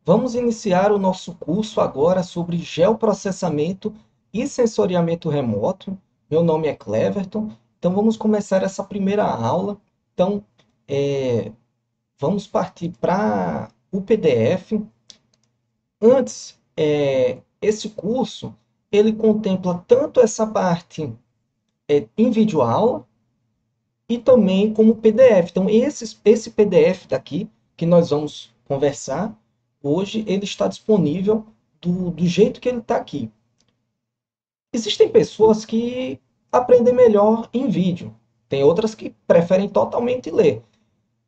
Vamos iniciar o nosso curso agora sobre geoprocessamento e sensoriamento remoto. Meu nome é Cleverton, então vamos começar essa primeira aula. Então, é, vamos partir para o PDF. Antes, esse curso, ele contempla tanto essa parte em videoaula e também como PDF. Então, esse PDF daqui, que nós vamos conversar hoje, ele está disponível do jeito que ele está aqui. Existem pessoas que aprendem melhor em vídeo, tem outras que preferem totalmente ler.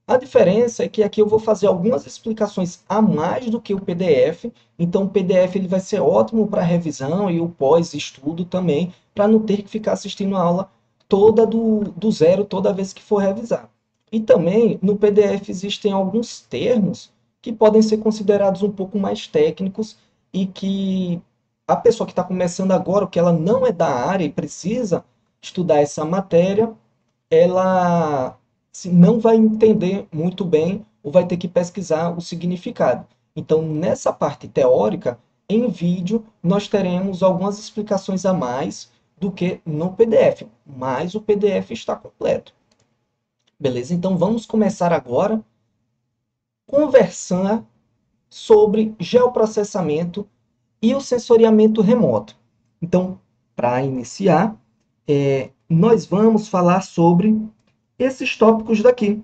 A diferença é que aqui eu vou fazer algumas explicações a mais do que o PDF, então o PDF ele vai ser ótimo para revisão e o pós-estudo também, para não ter que ficar assistindo a aula toda do zero toda vez que for revisar. E também no PDF existem alguns termos que podem ser considerados um pouco mais técnicos e que a pessoa que está começando agora, que ela não é da área e precisa estudar essa matéria, ela não vai entender muito bem ou vai ter que pesquisar o significado. Então, nessa parte teórica, em vídeo, nós teremos algumas explicações a mais do que no PDF, mas o PDF está completo. Beleza? Então, vamos começar agora a conversar sobre geoprocessamento e o sensoriamento remoto. Então, para iniciar, nós vamos falar sobre esses tópicos daqui,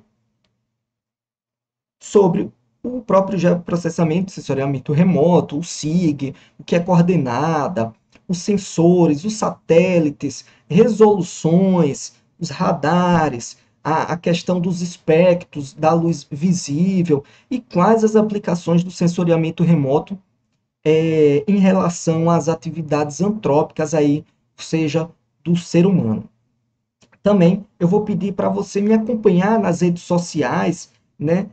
sobre o próprio geoprocessamento, sensoriamento remoto, o SIG, o que é coordenada, os sensores, os satélites, resoluções, os radares, a questão dos espectros, da luz visível e quais as aplicações do sensoriamento remoto em relação às atividades antrópicas aí, ou seja, do ser humano. Também eu vou pedir para você me acompanhar nas redes sociais, né?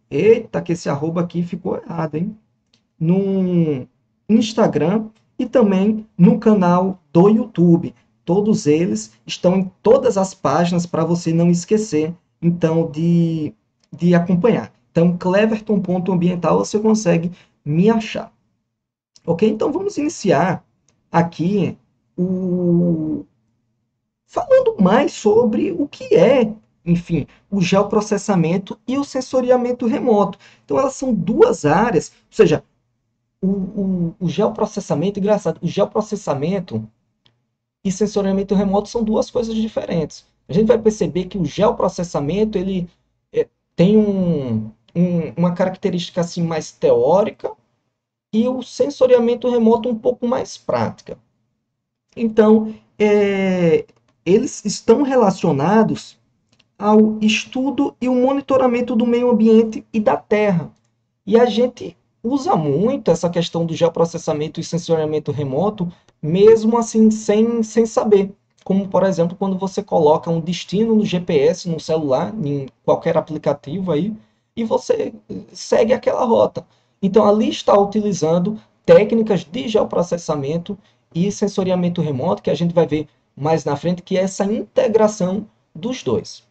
Eita, que esse arroba aqui ficou errado, hein? No Instagram e também no canal do YouTube. Todos eles estão em todas as páginas para você não esquecer, então, de acompanhar. Então, cleverton.ambiental você consegue me achar. Ok? Então, vamos iniciar aqui o, falando mais sobre o que é, enfim, o geoprocessamento e o sensoriamento remoto. Então, elas são duas áreas, ou seja, o geoprocessamento, engraçado, o geoprocessamento e sensoriamento remoto são duas coisas diferentes. A gente vai perceber que o geoprocessamento ele tem uma característica assim mais teórica e o sensoriamento remoto um pouco mais prática. Então, eles estão relacionados ao estudo e o monitoramento do meio ambiente e da Terra. E a gente usa muito essa questão do geoprocessamento e sensoriamento remoto, mesmo assim sem saber. Como, por exemplo, quando você coloca um destino no GPS, no celular, em qualquer aplicativo aí, e você segue aquela rota. Então, ali está utilizando técnicas de geoprocessamento e sensoriamento remoto, que a gente vai ver mais na frente, que é essa integração dos dois.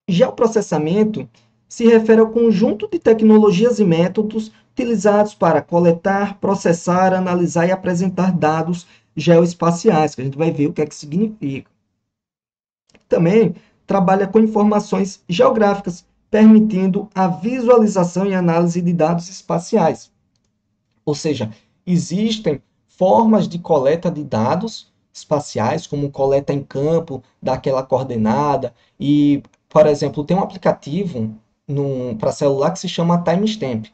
Geoprocessamento se refere ao conjunto de tecnologias e métodos utilizados para coletar, processar, analisar e apresentar dados geoespaciais, que a gente vai ver o que é que significa. Também trabalha com informações geográficas, permitindo a visualização e análise de dados espaciais. Ou seja, existem formas de coleta de dados espaciais, como coleta em campo daquela coordenada. E, por exemplo, tem um aplicativo para celular que se chama Timestamp.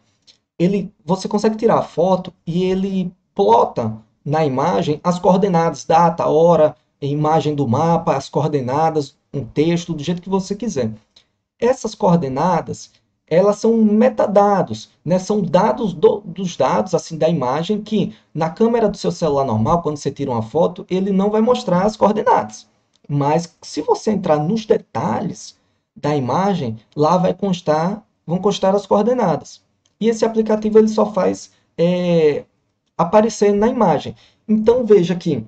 Você consegue tirar a foto e ele plota na imagem as coordenadas, data, hora, imagem do mapa, as coordenadas, um texto, do jeito que você quiser. Essas coordenadas, elas são metadados, né? São dados dos dados assim da imagem que na câmera do seu celular normal, quando você tira uma foto, ele não vai mostrar as coordenadas. Mas se você entrar nos detalhes da imagem, lá vão constar as coordenadas. E esse aplicativo ele só faz aparecer na imagem. Então veja que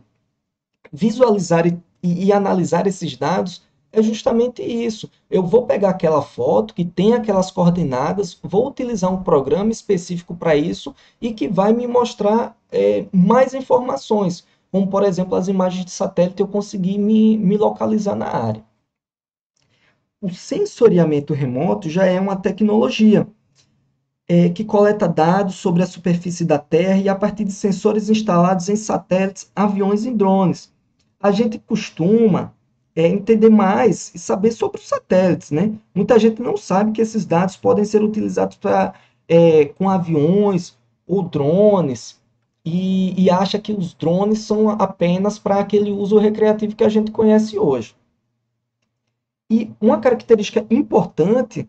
visualizar e analisar esses dados é justamente isso. Eu vou pegar aquela foto que tem aquelas coordenadas, vou utilizar um programa específico para isso e que vai me mostrar mais informações, como por exemplo as imagens de satélite eu consegui me localizar na área. O sensoriamento remoto já é uma tecnologia que coleta dados sobre a superfície da Terra e a partir de sensores instalados em satélites, aviões e drones. A gente costuma entender mais e saber sobre os satélites, né? Muita gente não sabe que esses dados podem ser utilizados com aviões ou drones e acha que os drones são apenas para aquele uso recreativo que a gente conhece hoje. E uma característica importante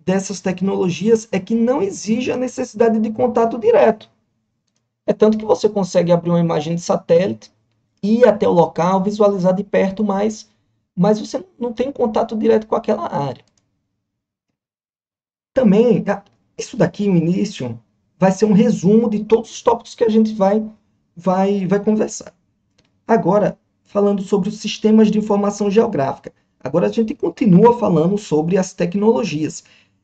dessas tecnologias é que não exige a necessidade de contato direto. É tanto que você consegue abrir uma imagem de satélite, ir até o local, visualizar de perto, mas você não tem contato direto com aquela área. Também, isso daqui, o início, vai ser um resumo de todos os tópicos que a gente vai conversar. Agora, falando sobre os sistemas de informação geográfica. Agora a gente continua falando sobre as tecnologias.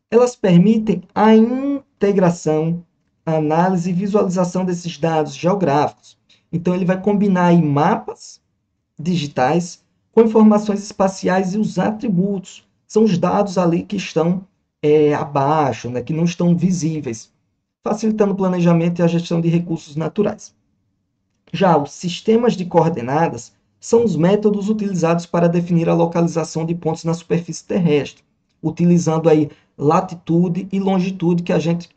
Elas permitem a integração, a análise e visualização desses dados geográficos. Então, ele vai combinar aí mapas digitais com informações espaciais e os atributos. São os dados ali que estão abaixo, né, que não estão visíveis, facilitando o planejamento e a gestão de recursos naturais. Já os sistemas de coordenadas são os métodos utilizados para definir a localização de pontos na superfície terrestre, utilizando aí latitude e longitude que a gente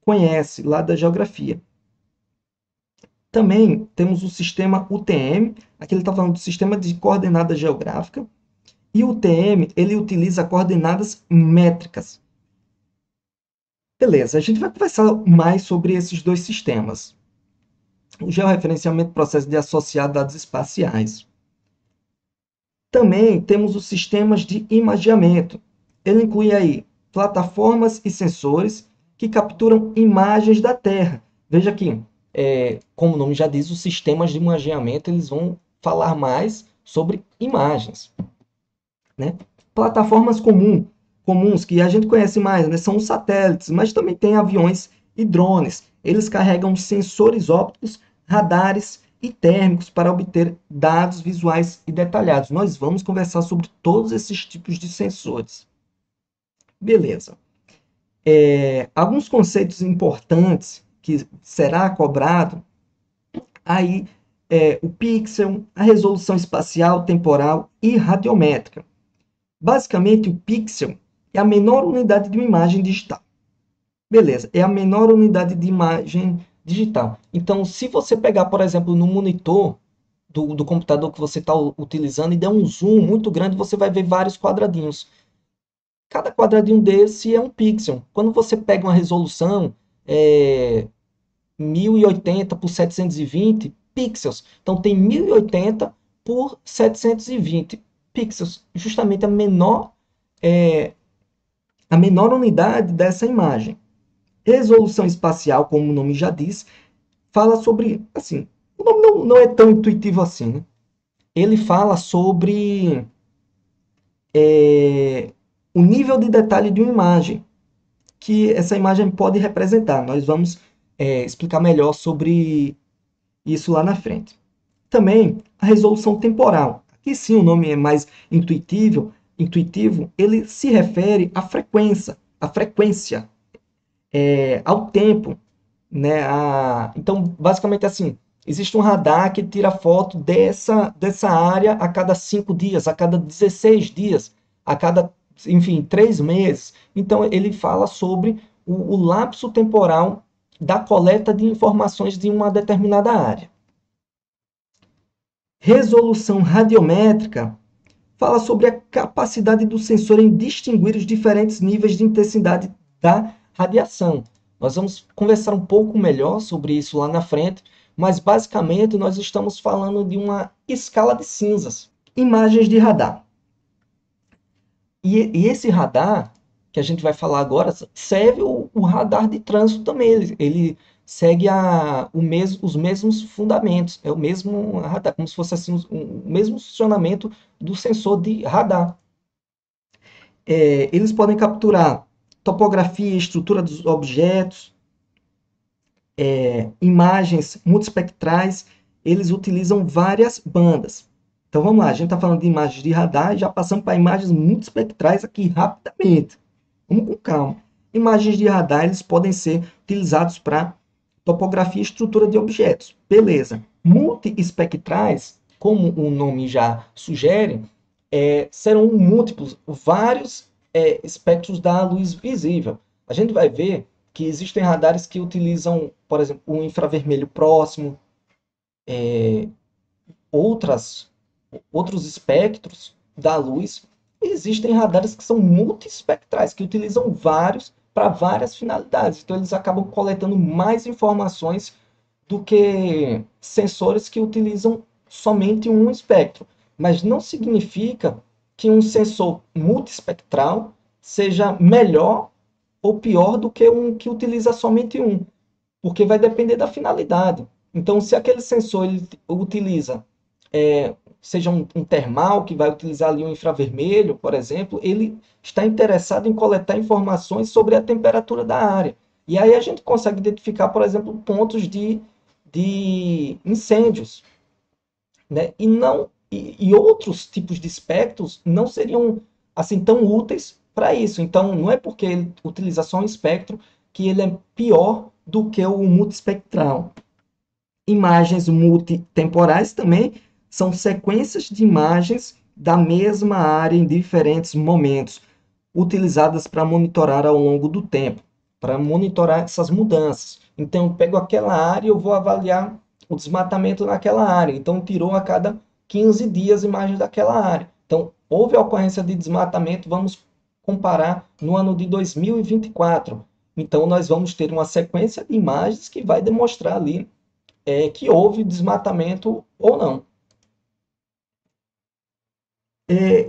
conhece lá da geografia. Também temos o sistema UTM, aqui ele está falando do sistema de coordenada geográfica, e o UTM ele utiliza coordenadas métricas. Beleza, a gente vai conversar mais sobre esses dois sistemas. O georreferenciamento, processo de associar dados espaciais. Também temos os sistemas de imageamento. Ele inclui aí plataformas e sensores que capturam imagens da Terra. Veja aqui, como o nome já diz, os sistemas de imageamento eles vão falar mais sobre imagens. Né? Plataformas comuns que a gente conhece mais, né, são os satélites, mas também tem aviões e drones. Eles carregam sensores ópticos, radares e térmicos para obter dados visuais e detalhados. Nós vamos conversar sobre todos esses tipos de sensores. Beleza. Alguns conceitos importantes que será cobrado aí o pixel, a resolução espacial, temporal e radiométrica. Basicamente, o pixel é a menor unidade de uma imagem digital. Beleza, é a menor unidade de imagem digital. Então, se você pegar, por exemplo, no monitor do computador que você está utilizando e der um zoom muito grande, você vai ver vários quadradinhos. Cada quadradinho desse é um pixel. Quando você pega uma resolução 1080 por 720 pixels, então tem 1080 por 720 pixels, justamente a menor unidade dessa imagem. Resolução espacial, como o nome já diz, fala sobre, assim, o nome não é tão intuitivo assim, né? Ele fala sobre o nível de detalhe de uma imagem que essa imagem pode representar. Nós vamos explicar melhor sobre isso lá na frente. Também a resolução temporal. Aqui sim o nome é mais intuitivo, ele se refere à frequência, ao tempo. Né? Então, basicamente assim, existe um radar que tira foto dessa área a cada 5 dias, a cada 16 dias, a cada, enfim, 3 meses. Então, ele fala sobre o lapso temporal da coleta de informações de uma determinada área. Resolução radiométrica fala sobre a capacidade do sensor em distinguir os diferentes níveis de intensidade da radiação. Nós vamos conversar um pouco melhor sobre isso lá na frente, mas basicamente nós estamos falando de uma escala de cinzas. Imagens de radar. E esse radar, que a gente vai falar agora, serve o radar de trânsito também. Ele segue os mesmos fundamentos, é o mesmo radar, como se fosse assim, o mesmo funcionamento do sensor de radar. Eles podem capturar topografia e estrutura dos objetos, imagens multiespectrais. Eles utilizam várias bandas. Então vamos lá, a gente está falando de imagens de radar e já passamos para imagens multiespectrais aqui rapidamente. Vamos com calma. Imagens de radar eles podem ser utilizados para topografia e estrutura de objetos. Beleza. Multiespectrais, como o nome já sugere, serão múltiplos, vários espectros da luz visível. A gente vai ver que existem radares que utilizam, por exemplo, o infravermelho próximo, outros espectros da luz. Existem radares que são multiespectrais, que utilizam vários para várias finalidades. Então, eles acabam coletando mais informações do que sensores que utilizam somente um espectro. Mas não significa que um sensor multiespectral seja melhor ou pior do que um que utiliza somente um, porque vai depender da finalidade. Então, se aquele sensor ele utiliza, seja um termal, que vai utilizar ali um infravermelho, por exemplo, ele está interessado em coletar informações sobre a temperatura da área. E aí a gente consegue identificar, por exemplo, pontos de incêndios, né? E outros tipos de espectros não seriam assim tão úteis para isso. Então, não é porque ele utiliza só um espectro que ele é pior do que o multiespectral. Imagens multitemporais também são sequências de imagens da mesma área em diferentes momentos, utilizadas para monitorar ao longo do tempo, para monitorar essas mudanças. Então, eu pego aquela área e eu vou avaliar o desmatamento naquela área. Então, tirou a cada 15 dias imagens daquela área. Então, houve a ocorrência de desmatamento, vamos comparar no ano de 2024. Então, nós vamos ter uma sequência de imagens que vai demonstrar ali que houve desmatamento ou não.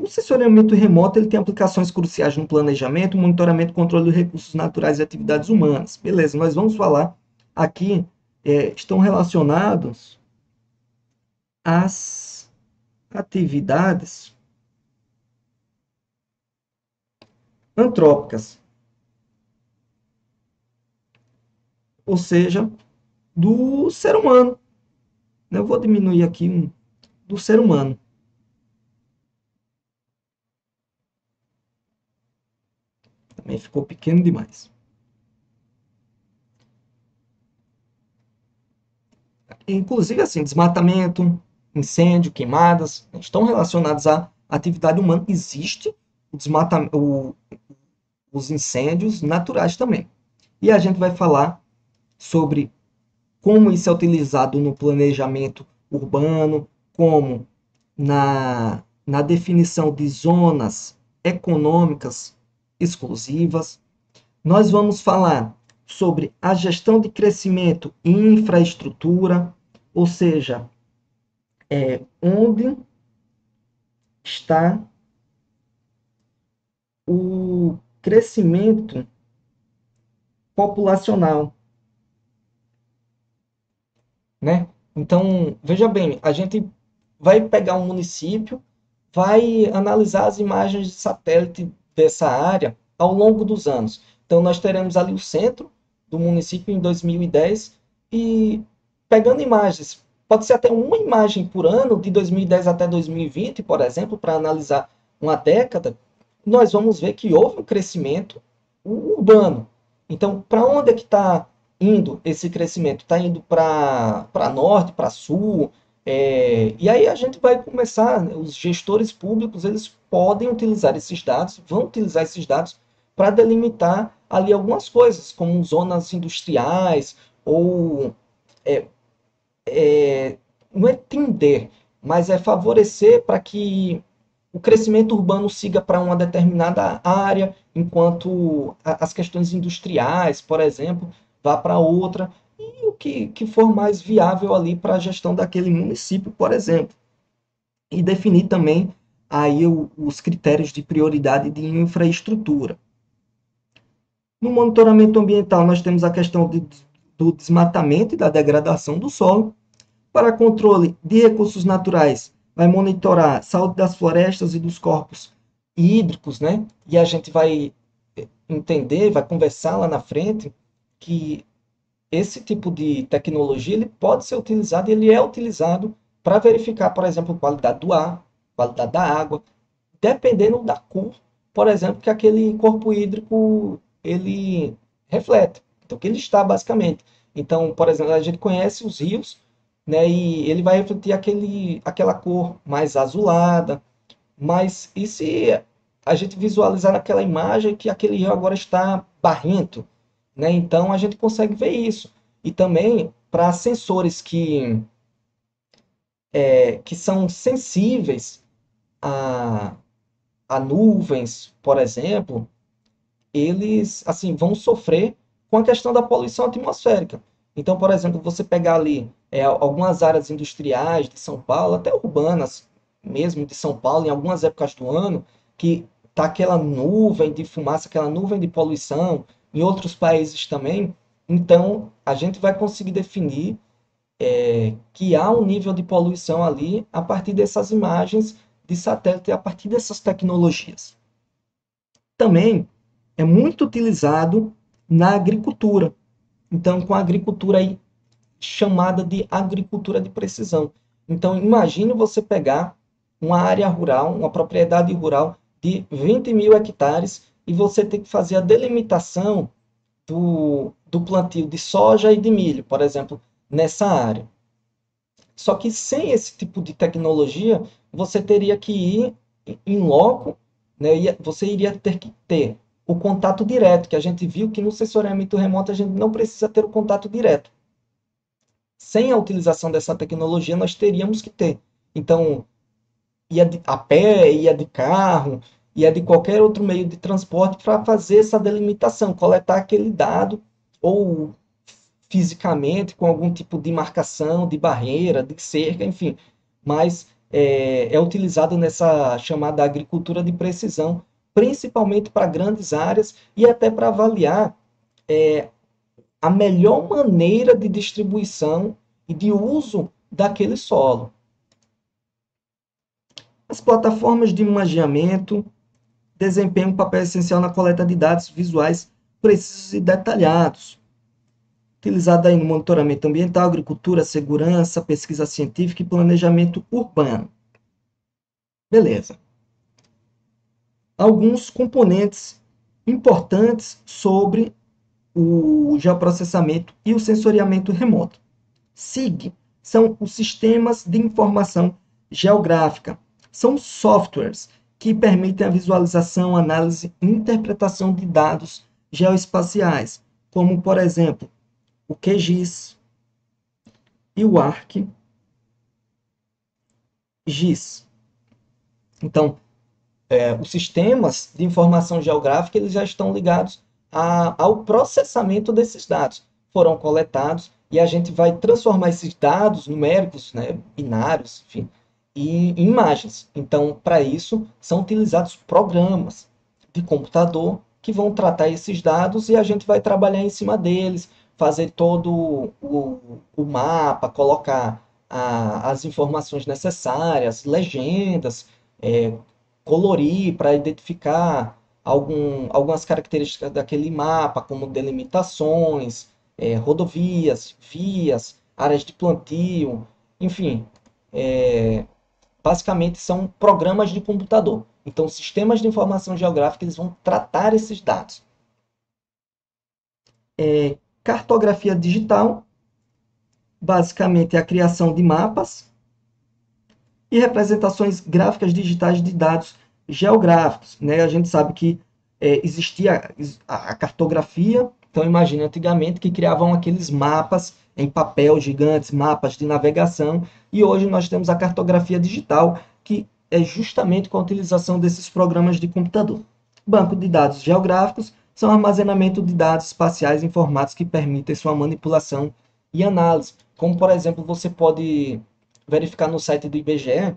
O sensoriamento remoto ele tem aplicações cruciais no planejamento, monitoramento e controle dos recursos naturais e atividades humanas. Beleza, nós vamos falar aqui, estão relacionados às atividades antrópicas, ou seja, do ser humano. Eu vou diminuir aqui do ser humano. Também ficou pequeno demais. Inclusive, assim, desmatamento, incêndio, queimadas, estão relacionados à atividade humana. Existe os incêndios naturais também. E a gente vai falar sobre como isso é utilizado no planejamento urbano, como na definição de zonas econômicas exclusivas. Nós vamos falar sobre a gestão de crescimento e infraestrutura, ou seja, onde está o crescimento populacional, né? Então, veja bem, a gente vai pegar um município, vai analisar as imagens de satélite dessa área ao longo dos anos. Então, nós teremos ali o centro do município em 2010 e pegando imagens, pode ser até uma imagem por ano, de 2010 até 2020, por exemplo, para analisar uma década, nós vamos ver que houve um crescimento urbano. Então, para onde é que está indo esse crescimento? Está indo para norte, para sul? E aí a gente vai começar, os gestores públicos, eles podem utilizar esses dados, vão utilizar esses dados para delimitar ali algumas coisas, como zonas industriais, ou não é tender, mas é favorecer para que o crescimento urbano siga para uma determinada área, enquanto as questões industriais, por exemplo, vá para outra, e o que for mais viável ali para a gestão daquele município, por exemplo. E definir também aí os critérios de prioridade de infraestrutura. No monitoramento ambiental, nós temos a questão do desmatamento e da degradação do solo. Para controle de recursos naturais, vai monitorar a saúde das florestas e dos corpos hídricos, né? E a gente vai entender, vai conversar lá na frente que esse tipo de tecnologia ele pode ser utilizado, ele é utilizado para verificar, por exemplo, a qualidade do ar, qualidade da água, dependendo da cor, por exemplo, que aquele corpo hídrico ele reflete. Então, que ele está basicamente. Então, por exemplo, a gente conhece os rios, né, e ele vai refletir aquela cor mais azulada, mas e se a gente visualizar naquela imagem que aquele rio agora está barrento, né? Então a gente consegue ver isso. E também para sensores que são sensíveis a, a nuvens, por exemplo, eles assim vão sofrer com a questão da poluição atmosférica. Então, por exemplo, você pegar ali algumas áreas industriais de São Paulo, até urbanas mesmo de São Paulo, em algumas épocas do ano, que tá aquela nuvem de fumaça, aquela nuvem de poluição, em outros países também. Então, a gente vai conseguir definir que há um nível de poluição ali a partir dessas imagens de satélite, a partir dessas tecnologias. Também é muito utilizado na agricultura. Então, com a agricultura aí, chamada de agricultura de precisão. Então, imagine você pegar uma área rural, uma propriedade rural de 20 mil hectares e você ter que fazer a delimitação do plantio de soja e de milho, por exemplo, nessa área. Só que sem esse tipo de tecnologia, você teria que ir em loco, né? Você iria ter que ter o contato direto, que a gente viu que no sensoriamento remoto a gente não precisa ter o contato direto. Sem a utilização dessa tecnologia, nós teríamos que ter. Então, a pé, ia de carro, ia de qualquer outro meio de transporte para fazer essa delimitação, coletar aquele dado, ou fisicamente, com algum tipo de marcação, de barreira, de cerca, enfim. Mas é utilizado nessa chamada agricultura de precisão, principalmente para grandes áreas e até para avaliar a melhor maneira de distribuição e de uso daquele solo. As plataformas de imageamento desempenham um papel essencial na coleta de dados visuais precisos e detalhados, utilizado aí no monitoramento ambiental, agricultura, segurança, pesquisa científica e planejamento urbano. Beleza. Alguns componentes importantes sobre o geoprocessamento e o sensoriamento remoto. SIG são os sistemas de informação geográfica. São softwares que permitem a visualização, análise e interpretação de dados geoespaciais, como, por exemplo, o QGIS e o ArcGIS. Então, os sistemas de informação geográfica eles já estão ligados ao processamento desses dados. Foram coletados e a gente vai transformar esses dados numéricos, né, binários, enfim, em imagens. Então, para isso, são utilizados programas de computador que vão tratar esses dados e a gente vai trabalhar em cima deles, fazer todo o mapa, colocar as informações necessárias, legendas, é, colorir para identificar algumas características daquele mapa, como delimitações, rodovias, vias, áreas de plantio, enfim, basicamente são programas de computador. Então, sistemas de informação geográfica eles vão tratar esses dados. Cartografia digital, basicamente é a criação de mapas e representações gráficas digitais de dados geográficos. Né? A gente sabe que existia a cartografia, então imagine antigamente que criavam aqueles mapas em papel gigantes, mapas de navegação, e hoje nós temos a cartografia digital, que é justamente com a utilização desses programas de computador. Banco de dados geográficos são armazenamento de dados espaciais em formatos que permitem sua manipulação e análise. Como, por exemplo, você pode verificar no site do IBGE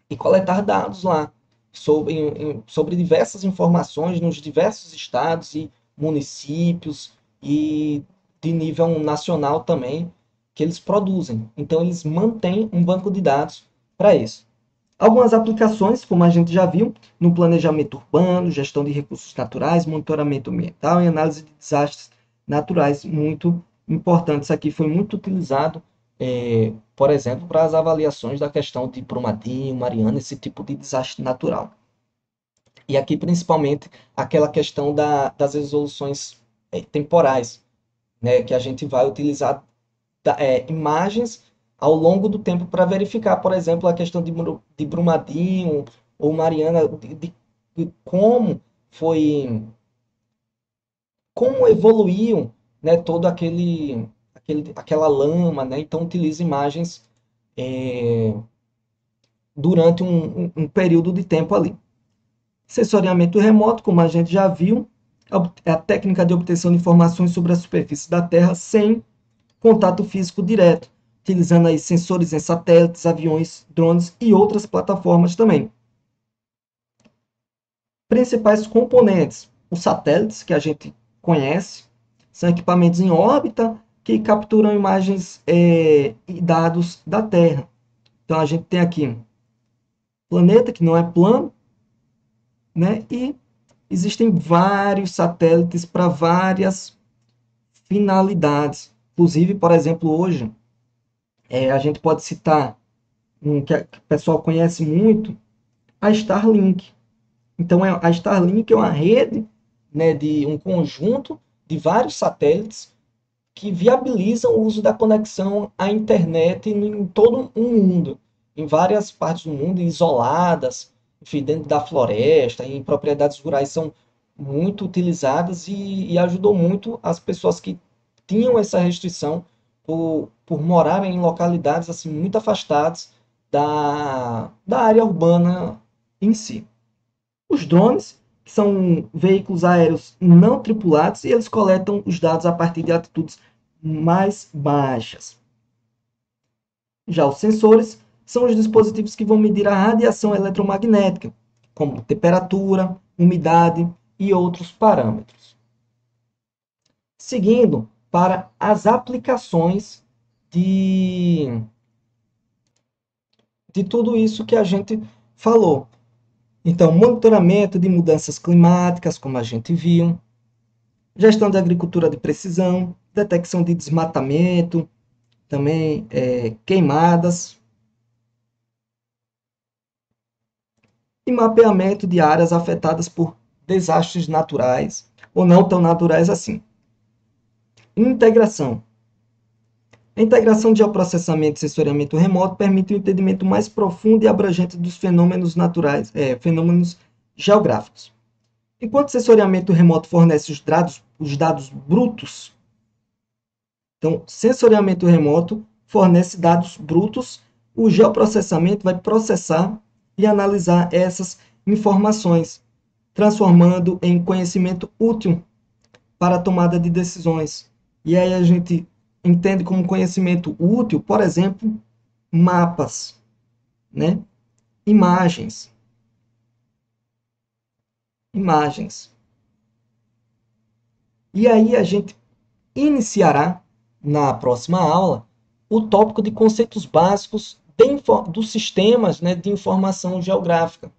e coletar dados lá sobre diversas informações nos diversos estados e municípios e de nível nacional também que eles produzem. Então, eles mantêm um banco de dados para isso. Algumas aplicações, como a gente já viu, no planejamento urbano, gestão de recursos naturais, monitoramento ambiental e análise de desastres naturais, muito importante. Isso aqui foi muito utilizado, por exemplo, para as avaliações da questão de Brumadinho, Mariana, esse tipo de desastre natural. E aqui, principalmente, aquela questão das resoluções temporais, né, que a gente vai utilizar imagens ao longo do tempo para verificar, por exemplo, a questão de Brumadinho ou Mariana, de como foi, como evoluiu, né, todo aquela lama, né? Então utiliza imagens é, durante um período de tempo ali. Sensoriamento remoto, como a gente já viu, é a técnica de obtenção de informações sobre a superfície da Terra sem contato físico direto, utilizando aí sensores em satélites, aviões, drones e outras plataformas também. Principais componentes: os satélites, que a gente conhece, são equipamentos em órbita que capturam imagens e dados da Terra. Então a gente tem aqui planeta, que não é plano, né? E existem vários satélites para várias finalidades. Inclusive, por exemplo, hoje, a gente pode citar que o pessoal conhece muito, a Starlink. Então, a Starlink é uma rede, né, de um conjunto de vários satélites que viabilizam o uso da conexão à internet em todo o mundo, em várias partes do mundo, isoladas, enfim, dentro da floresta, em propriedades rurais são muito utilizadas e ajudou muito as pessoas que tinham essa restrição por morarem em localidades assim muito afastadas da área urbana em si. Os drones são veículos aéreos não tripulados e eles coletam os dados a partir de altitudes mais baixas. Já os sensores são os dispositivos que vão medir a radiação eletromagnética, como temperatura, umidade e outros parâmetros. Seguindo para as aplicações de tudo isso que a gente falou. Então, monitoramento de mudanças climáticas, como a gente viu, gestão de agricultura de precisão, detecção de desmatamento, também queimadas, e mapeamento de áreas afetadas por desastres naturais, ou não tão naturais assim. Integração. A integração de geoprocessamento e sensoriamento remoto permite um entendimento mais profundo e abrangente dos fenômenos naturais, fenômenos geográficos. Enquanto o sensoriamento remoto fornece os dados brutos, então, sensoriamento remoto fornece dados brutos, o geoprocessamento vai processar e analisar essas informações, transformando em conhecimento útil para a tomada de decisões. E aí a gente entende como conhecimento útil, por exemplo, mapas, né? Imagens. Imagens. E aí a gente iniciará na próxima aula o tópico de conceitos básicos dos sistemas, né, de informação geográfica,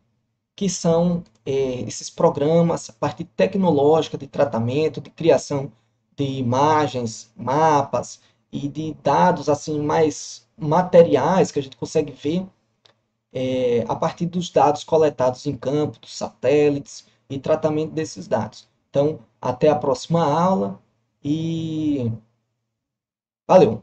que são esses programas, a parte tecnológica de tratamento, de criação de imagens, mapas e de dados assim mais materiais que a gente consegue ver a partir dos dados coletados em campo, dos satélites e tratamento desses dados. Então, até a próxima aula e valeu!